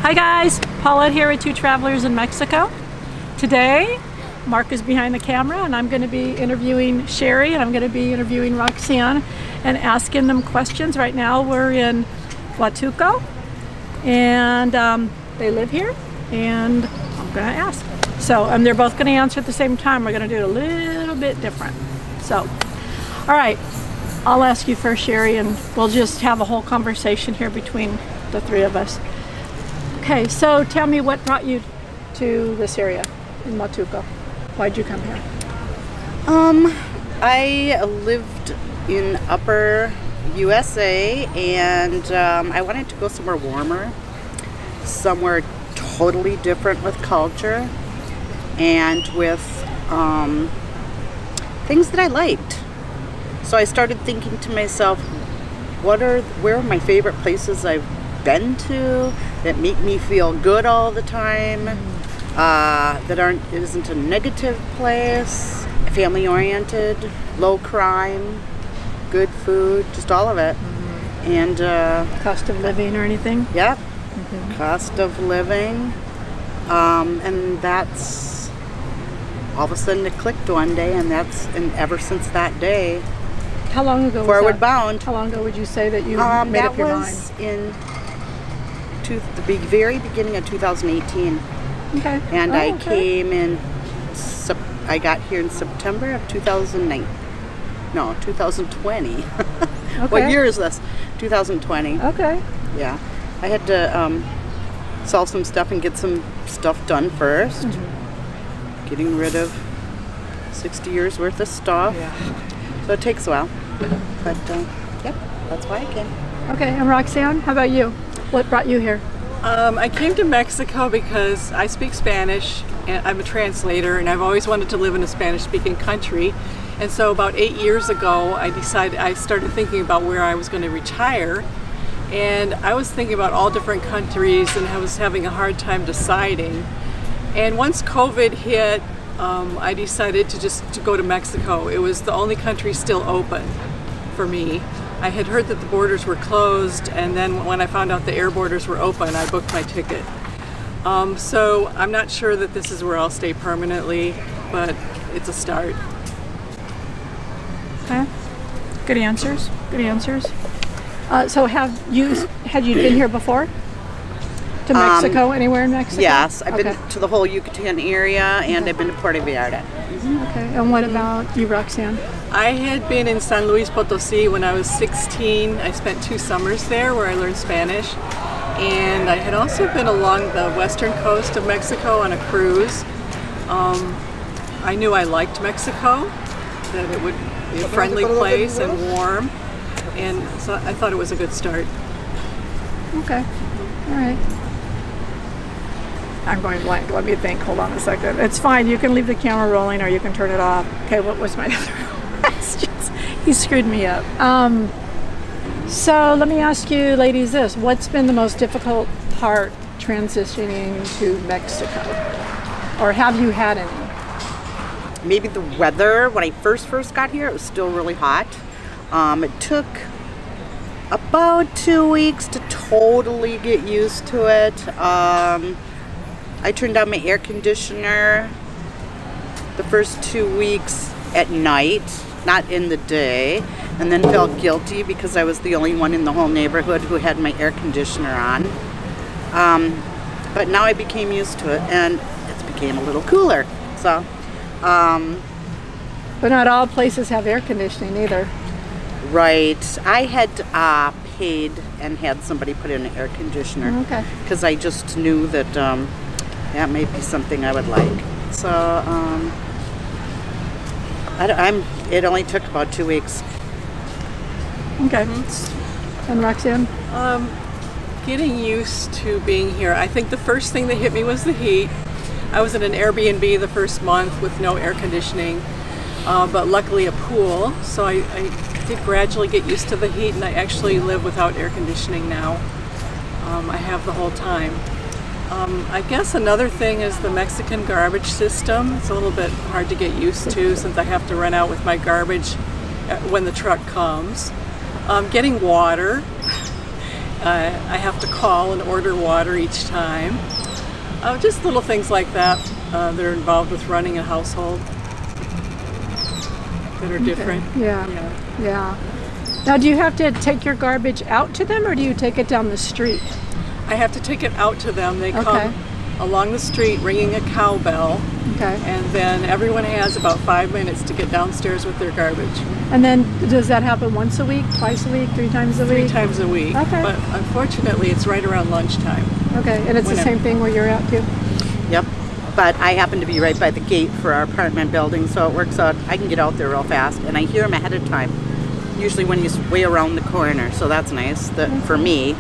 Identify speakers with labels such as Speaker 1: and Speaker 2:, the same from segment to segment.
Speaker 1: Hi guys, Paulette here with Two Travelers in Mexico. Today, Mark is behind the camera and I'm going to be interviewing Sherry and I'm going to be interviewing Roxane and asking them questions. Right now we're in Huatulco and they live here and I'm going to ask. So, and they're both going to answer at the same time. We're going to do it a little bit different. So, all right, I'll ask you first, Sherry, and we'll just have a whole conversation here between the three of us. Okay, so tell me what brought you to this area in Huatulco. Why'd you come here?
Speaker 2: I lived in upper USA and I wanted to go somewhere warmer, somewhere totally different with culture and with things that I liked. So I started thinking to myself, where are my favorite places I've been to that make me feel good all the time, that isn't a negative place, family oriented, low crime, good food, just all of it. And
Speaker 1: Cost of living or anything?
Speaker 2: Yep. Cost of living, and that's all of a sudden it clicked one day, and ever since that day.
Speaker 1: How long ago?
Speaker 2: Forward bound.
Speaker 1: How long ago would you say that you made up your mind?
Speaker 2: That was in the very beginning of 2018.
Speaker 1: Okay.
Speaker 2: And I came in, I got here in September of 2009. No, 2020. Okay. What year is this? 2020.
Speaker 1: Okay.
Speaker 2: Yeah. I had to sell some stuff and get some stuff done first. Getting rid of 60 years worth of stuff. Yeah. So it takes a while. But, yep, that's why I came.
Speaker 1: Okay, and Roxane, how about you? What brought you here?
Speaker 3: I came to Mexico because I speak Spanish and I'm a translator and I've always wanted to live in a Spanish-speaking country. And so about 8 years ago, I started thinking about where I was going to retire. And I was thinking about all different countries and I was having a hard time deciding. And once COVID hit, I decided to go to Mexico. It was the only country still open for me. I had heard that the borders were closed, and then when I found out the air borders were open, I booked my ticket. So I'm not sure that this is where I'll stay permanently, but it's a start.
Speaker 1: Okay. Good answers. Good answers. So had you been here before? To Mexico, anywhere in Mexico?
Speaker 2: Yes, I've been to the whole Yucatan area, and I've been to Puerto Vallarta.
Speaker 1: Okay, and what about you, Roxane?
Speaker 3: I had been in San Luis Potosí when I was 16. I spent 2 summers there where I learned Spanish. And I had also been along the western coast of Mexico on a cruise. I knew I liked Mexico, that it would be a friendly place and warm. And so I thought it was a good start.
Speaker 1: Okay, all right. I'm going blank. Let me think. Hold on a second. It's fine. You can leave the camera rolling or you can turn it off. Okay, what was my other questions? He screwed me up. So let me ask you ladies this. What's been the most difficult part transitioning to Mexico? Or have you had any?
Speaker 2: Maybe the weather. When I first got here, it was still really hot. It took about 2 weeks to totally get used to it. I turned on my air conditioner the first 2 weeks at night, not in the day, and then felt guilty because I was the only one in the whole neighborhood who had my air conditioner on. But now I became used to it and it became a little cooler. So,
Speaker 1: but not all places have air conditioning either.
Speaker 2: Right. I had paid and had somebody put in an air conditioner.
Speaker 1: Okay.
Speaker 2: Because I just knew that that may be something I would like. So it only took about 2 weeks.
Speaker 1: Okay. And Roxane?
Speaker 3: Getting used to being here. I think the first thing that hit me was the heat. I was in an Airbnb the first month with no air conditioning, but luckily a pool. So I did gradually get used to the heat, and I actually live without air conditioning now. I have the whole time. I guess another thing is the Mexican garbage system. It's a little bit hard to get used to since I have to run out with my garbage when the truck comes. Getting water I have to call and order water each time. Just little things like that that are involved with running a household that are different.
Speaker 1: Yeah. Yeah. Now, do you have to take your garbage out to them, or do you take it down the street?
Speaker 3: I have to take it out to them. They come along the street ringing a cowbell.
Speaker 1: Okay.
Speaker 3: And then everyone has about 5 minutes to get downstairs with their garbage.
Speaker 1: And then does that happen once a week, twice a week, 3 times a week?
Speaker 3: 3 times a week.
Speaker 1: Okay.
Speaker 3: But unfortunately, it's right around lunchtime.
Speaker 1: Okay, and it's the same thing where you're at too?
Speaker 2: Yep. But I happen to be right by the gate for our apartment building, so it works out. I can get out there real fast, and I hear them ahead of time. Usually when he's way around the corner, so that's nice. That for me,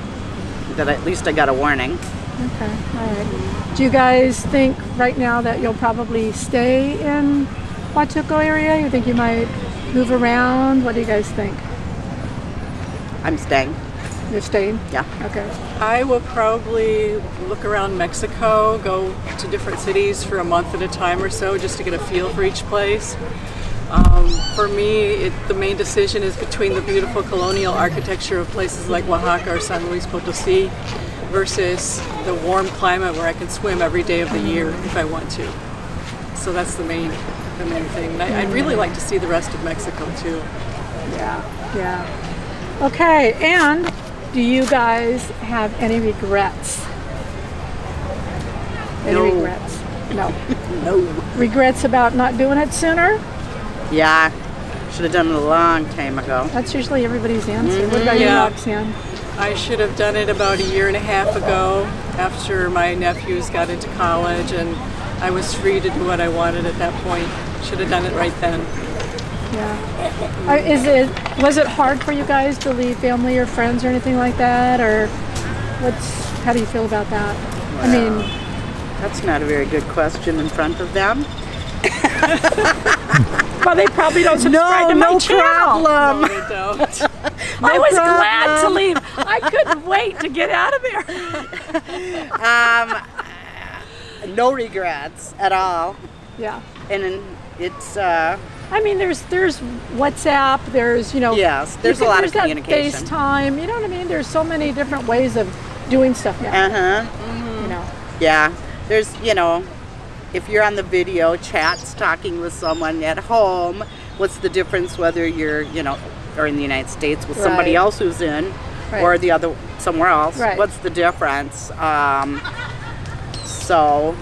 Speaker 2: that at least I got a warning.
Speaker 1: Okay, all right. Do you guys think right now that you'll probably stay in Huatulco area? You think you might move around? What do you guys think?
Speaker 2: I'm staying.
Speaker 1: You're staying?
Speaker 2: Yeah.
Speaker 1: Okay.
Speaker 3: I will probably look around Mexico, go to different cities for a month at a time or so, just to get a feel for each place. For me, the main decision is between the beautiful colonial architecture of places like Oaxaca or San Luis Potosí versus the warm climate where I can swim every day of the year if I want to. So that's the main thing. And I'd really like to see the rest of Mexico too.
Speaker 1: Yeah, yeah. Okay, and do you guys have any regrets? Any regrets? No.
Speaker 2: No.
Speaker 1: Regrets about not doing it sooner?
Speaker 2: Yeah. Should have done it a long time ago.
Speaker 1: That's usually everybody's answer. What about you, Roxane?
Speaker 3: I should have done it about 1.5 years ago after my nephews got into college and I was free to do what I wanted at that point. Should have done it right then.
Speaker 1: Yeah. Was it hard for you guys to leave family or friends or anything like that, or how do you feel about that?
Speaker 2: Well,
Speaker 1: I mean,
Speaker 2: that's not a very good question in front of them.
Speaker 1: Well, they probably don't subscribe to my channel.
Speaker 2: Problem.
Speaker 3: No, they don't.
Speaker 1: I was glad to leave. I couldn't wait to get out of there.
Speaker 2: No regrets at all.
Speaker 1: Yeah.
Speaker 2: And it's
Speaker 1: I mean, there's WhatsApp, there's,
Speaker 2: yes, there's a lot of
Speaker 1: there's
Speaker 2: communication.
Speaker 1: That FaceTime, you know what I mean? There's so many different ways of doing stuff now. You know.
Speaker 2: Yeah. There's, if you're on the video chats talking with someone at home, what's the difference whether you're, or in the United States with somebody else who's in, or the other somewhere else?
Speaker 1: Right.
Speaker 2: What's the difference? So,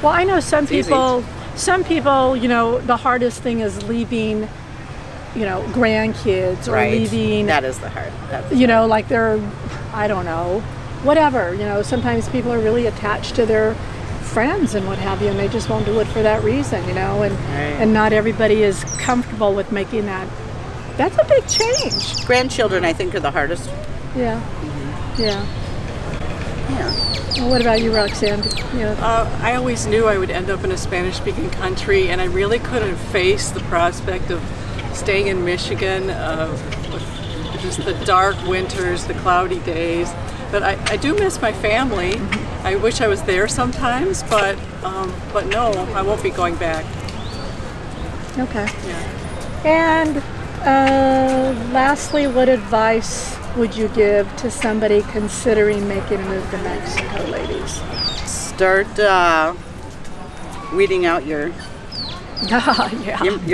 Speaker 1: Well, I know some people, the hardest thing is leaving, grandkids or leaving.
Speaker 2: That is the hard.
Speaker 1: Like they're, I don't know, whatever. Sometimes people are really attached to their friends and what have you, and they just won't do it for that reason, and not everybody is comfortable with making that. That's a big change.
Speaker 2: Grandchildren, I think, are the hardest.
Speaker 1: Yeah. Yeah. Well, what about you, Roxane?
Speaker 3: I always knew I would end up in a Spanish-speaking country, and I really couldn't face the prospect of staying in Michigan with just the dark winters, the cloudy days. But I do miss my family. I wish I was there sometimes, but no, I won't be going back.
Speaker 1: Okay.
Speaker 3: Yeah.
Speaker 1: And lastly, what advice would you give to somebody considering making a move to Mexico, ladies?
Speaker 2: Start weeding out your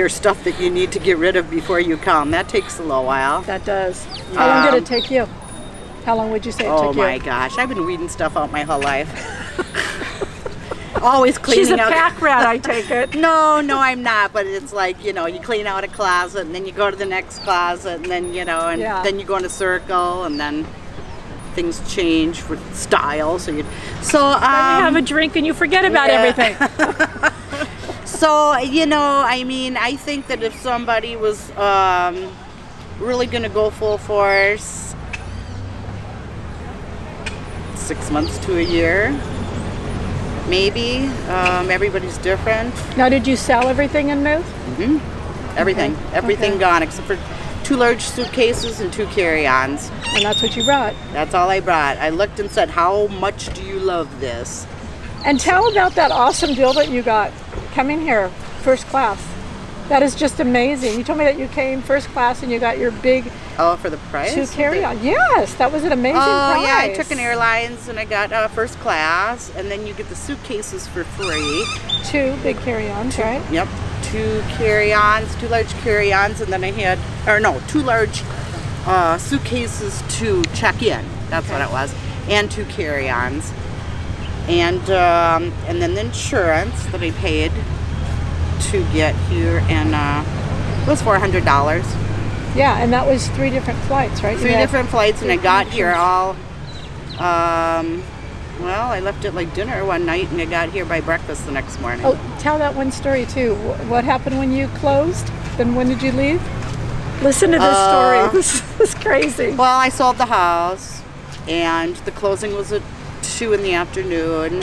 Speaker 2: stuff that you need to get rid of before you come. That takes a little while.
Speaker 1: That does. How long did it take you? How long would you say it took you?
Speaker 2: Oh my gosh, I've been weeding stuff out my whole life. Always cleaning
Speaker 1: She's a
Speaker 2: out.
Speaker 1: pack rat, I take it.
Speaker 2: No, I'm not. But it's like, you clean out a closet, and then you go to the next closet, and then then you go in a circle, and then things change for style. So then you
Speaker 1: have a drink and you forget about everything.
Speaker 2: So I think that if somebody was really going to go full force, 6 months to a year, maybe. Everybody's different.
Speaker 1: Now, did you sell everything and move?
Speaker 2: Everything.
Speaker 1: Okay.
Speaker 2: Everything gone except for 2 large suitcases and 2 carry-ons.
Speaker 1: And that's what you brought.
Speaker 2: That's all I brought. I looked and said, how much do you love this?
Speaker 1: And tell about that awesome deal that you got coming here, first class. That is just amazing. You told me that you came first class and you got your big
Speaker 2: Oh, for the price?
Speaker 1: 2 carry-on. Yes, that was an amazing price.
Speaker 2: Oh, yeah, I took an airlines and I got first class, and then you get the suitcases for free.
Speaker 1: 2 big carry-ons, right?
Speaker 2: Yep, 2 carry-ons, 2 large carry-ons, and then I had, 2 large suitcases to check in. That's what it was, and 2 carry-ons, and then the insurance that I paid to get here, and it was $400.
Speaker 1: Yeah, and that was 3 different flights, right?
Speaker 2: 3 different flights, and I got here all. Well, I left at like dinner one night, and I got here by breakfast the next morning.
Speaker 1: Oh, tell that one story too. What happened when you closed? Then when did you leave? Listen to this story. This is crazy.
Speaker 2: Well, I sold the house, and the closing was at 2 in the afternoon.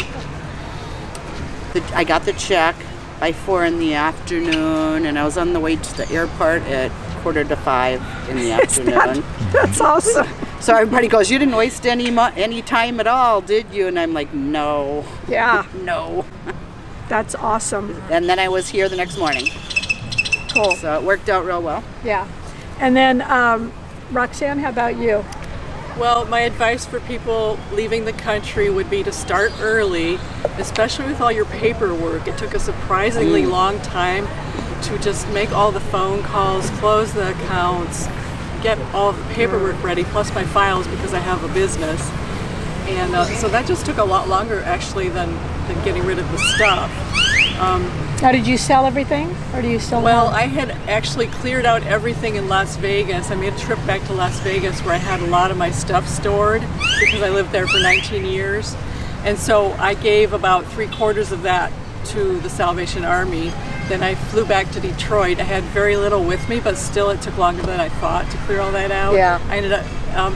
Speaker 2: I got the check by 4 in the afternoon, and I was on the way to the airport at 4:45 in the afternoon.
Speaker 1: That's awesome.
Speaker 2: So everybody goes, "You didn't waste any time at all, did you?" And I'm like, "No."
Speaker 1: Yeah.
Speaker 2: No.
Speaker 1: That's awesome.
Speaker 2: And then I was here the next morning.
Speaker 1: Cool.
Speaker 2: So it worked out real well.
Speaker 1: Yeah. And then Roxane, how about you?
Speaker 3: Well, my advice for people leaving the country would be to start early, especially with all your paperwork. It took a surprisingly long time to just make all the phone calls, close the accounts, get all the paperwork ready, plus my files because I have a business. And so that just took a lot longer actually than getting rid of the stuff.
Speaker 1: Now, did you sell everything, or do you still
Speaker 3: Well,
Speaker 1: have?
Speaker 3: I had actually cleared out everything in Las Vegas. I made a trip back to Las Vegas where I had a lot of my stuff stored because I lived there for 19 years. And so I gave about 3/4 of that to the Salvation Army. Then I flew back to Detroit. I had very little with me, but still it took longer than I thought to clear all that out.
Speaker 1: Yeah.
Speaker 3: I ended up,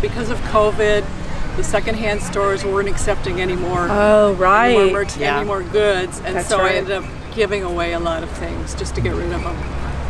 Speaker 3: because of COVID, the secondhand stores weren't accepting any more,
Speaker 1: Oh, right.
Speaker 3: any more, any more goods. And
Speaker 1: That's
Speaker 3: so
Speaker 1: right.
Speaker 3: I ended up giving away a lot of things just to get rid of them.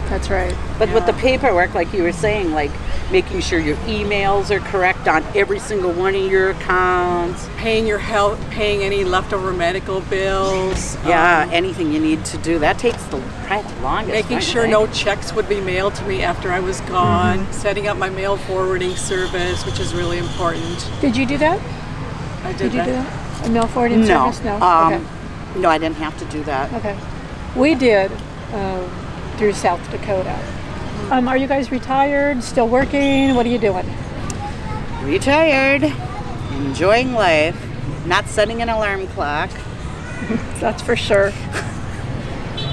Speaker 1: That's right.
Speaker 2: But with the paperwork, like you were saying, like making sure your emails are correct on every single one of your accounts.
Speaker 3: Paying your health, paying any leftover medical bills.
Speaker 2: Yeah, anything you need to do. That takes probably the longest.
Speaker 3: Making sure no checks would be mailed to me after I was gone. Setting up my mail forwarding service, which is really important.
Speaker 1: Did you do that?
Speaker 3: I
Speaker 1: Did you do that? A mail forwarding service? No. Okay.
Speaker 2: No, I didn't have to do that.
Speaker 1: Okay. We did through South Dakota. Are you guys retired? Still working? What are you doing?
Speaker 2: Retired, enjoying life, not setting an alarm clock.
Speaker 1: That's for sure.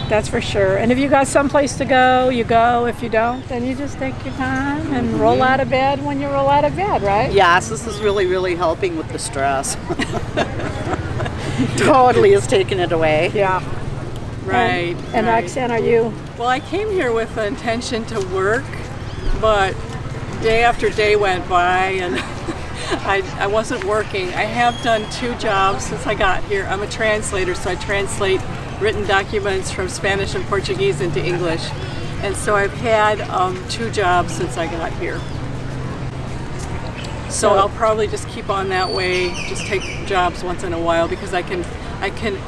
Speaker 1: That's for sure. And if you got someplace to go, you go. If you don't, then you just take your time and roll out of bed when you roll out of bed, right?
Speaker 2: Yes, this is really, really helping with the stress. Totally is taking it away.
Speaker 1: Yeah.
Speaker 3: Right.
Speaker 1: And
Speaker 3: right.
Speaker 1: Roxane, are you?
Speaker 3: Well, I came here with the intention to work, but day after day went by and I wasn't working. I have done 2 jobs since I got here. I'm a translator, so I translate written documents from Spanish and Portuguese into English. And so I've had 2 jobs since I got here. So I'll probably just keep on that way, just take jobs once in a while because I can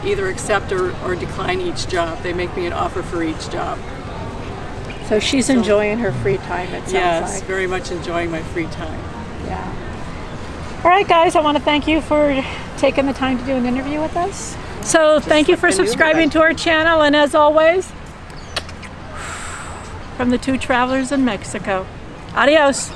Speaker 3: either accept or decline each job. They make me an offer for each job.
Speaker 1: So she's enjoying her free time, it sounds
Speaker 3: Yes,
Speaker 1: like.
Speaker 3: very much enjoying my free time.
Speaker 1: Yeah. All right, guys, I want to thank you for taking the time to do an interview with us. So thank you for subscribing to our channel, and as always, from the 2 travelers in Mexico. Adios.